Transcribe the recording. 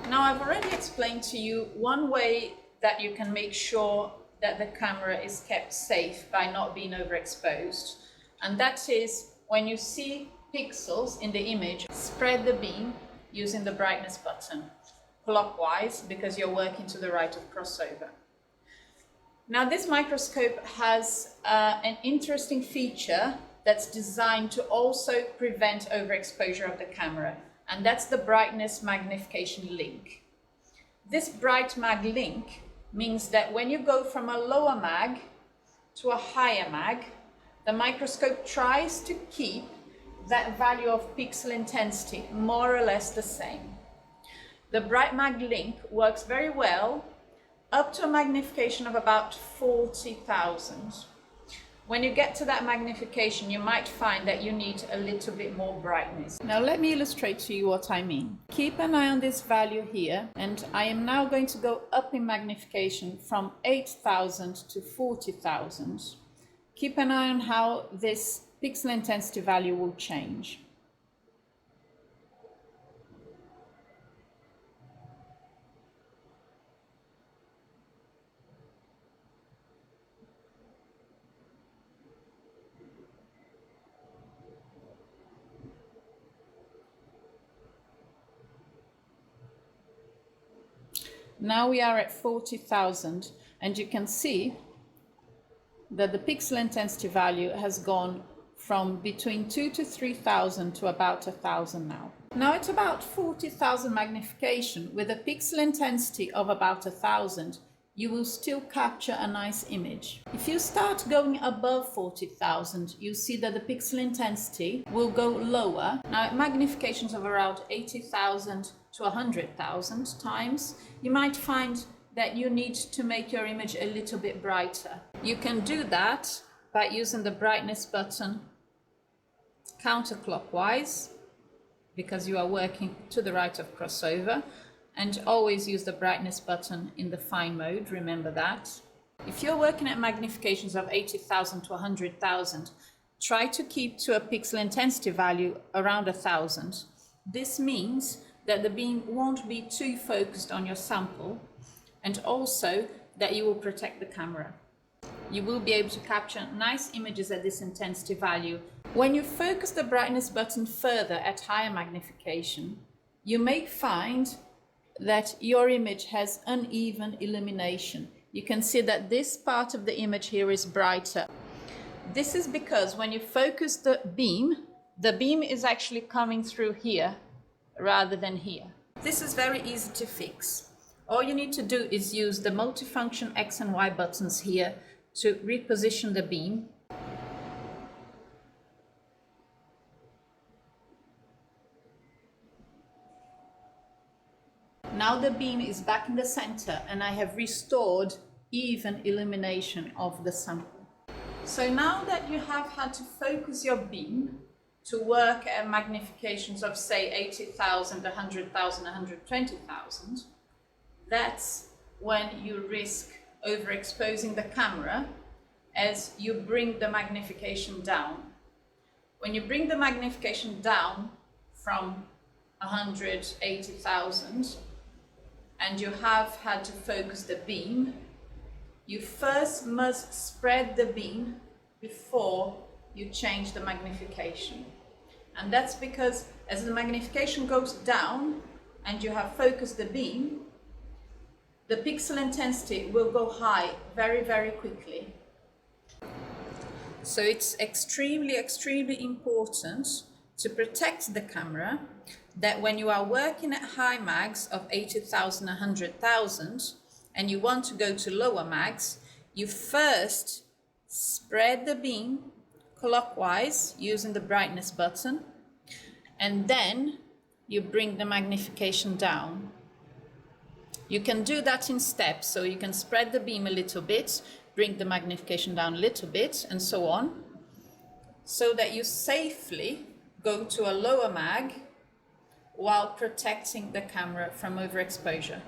Now, I've already explained to you one way that you can make sure that the camera is kept safe by not being overexposed. And that is when you see pixels in the image, spread the beam using the brightness button clockwise because you're working to the right of crossover. Now, this microscope has an interesting feature that's designed to also prevent overexposure of the camera, and that's the brightness magnification link. This bright mag link means that when you go from a lower mag to a higher mag, the microscope tries to keep that value of pixel intensity more or less the same. The bright mag link works very well up to a magnification of about 40,000. When you get to that magnification, you might find that you need a little bit more brightness. Now let me illustrate to you what I mean. Keep an eye on this value here, and I am now going to go up in magnification from 8,000 to 40,000. Keep an eye on how this pixel intensity value will change. Now we are at 40,000, and you can see that the pixel intensity value has gone from between 2,000 to 3,000 to about 1,000 now. Now it's about 40,000 magnification with a pixel intensity of about 1,000. You will still capture a nice image. If you start going above 40,000, you see that the pixel intensity will go lower. Now at magnifications of around 80,000 to 100,000 times, you might find that you need to make your image a little bit brighter. You can do that by using the brightness button counterclockwise, because you are working to the right of crossover, and always use the brightness button in the fine mode, remember that. If you're working at magnifications of 80,000 to 100,000, try to keep to a pixel intensity value around 1,000. This means that the beam won't be too focused on your sample, and also that you will protect the camera. You will be able to capture nice images at this intensity value. When you focus the brightness button further at higher magnification, you may find that your image has uneven illumination. You can see that this part of the image here is brighter. This is because when you focus the beam is actually coming through here rather than here. This is very easy to fix. All you need to do is use the multifunction X and Y buttons here to reposition the beam. Now the beam is back in the center and I have restored even illumination of the sample. So now that you have had to focus your beam to work at magnifications of say 80,000, 100,000, 120,000, that's when you risk overexposing the camera as you bring the magnification down. When you bring the magnification down from 180,000 and you have had to focus the beam, you first must spread the beam before you change the magnification. And that's because as the magnification goes down and you have focused the beam, the pixel intensity will go high very, very quickly. So it's extremely, extremely important to protect the camera that when you are working at high mags of 80,000, 100,000, and you want to go to lower mags, you first spread the beam clockwise using the brightness button, and then you bring the magnification down. You can do that in steps, so you can spread the beam a little bit, bring the magnification down a little bit, and so on, so that you safely go to a lower mag while protecting the camera from overexposure.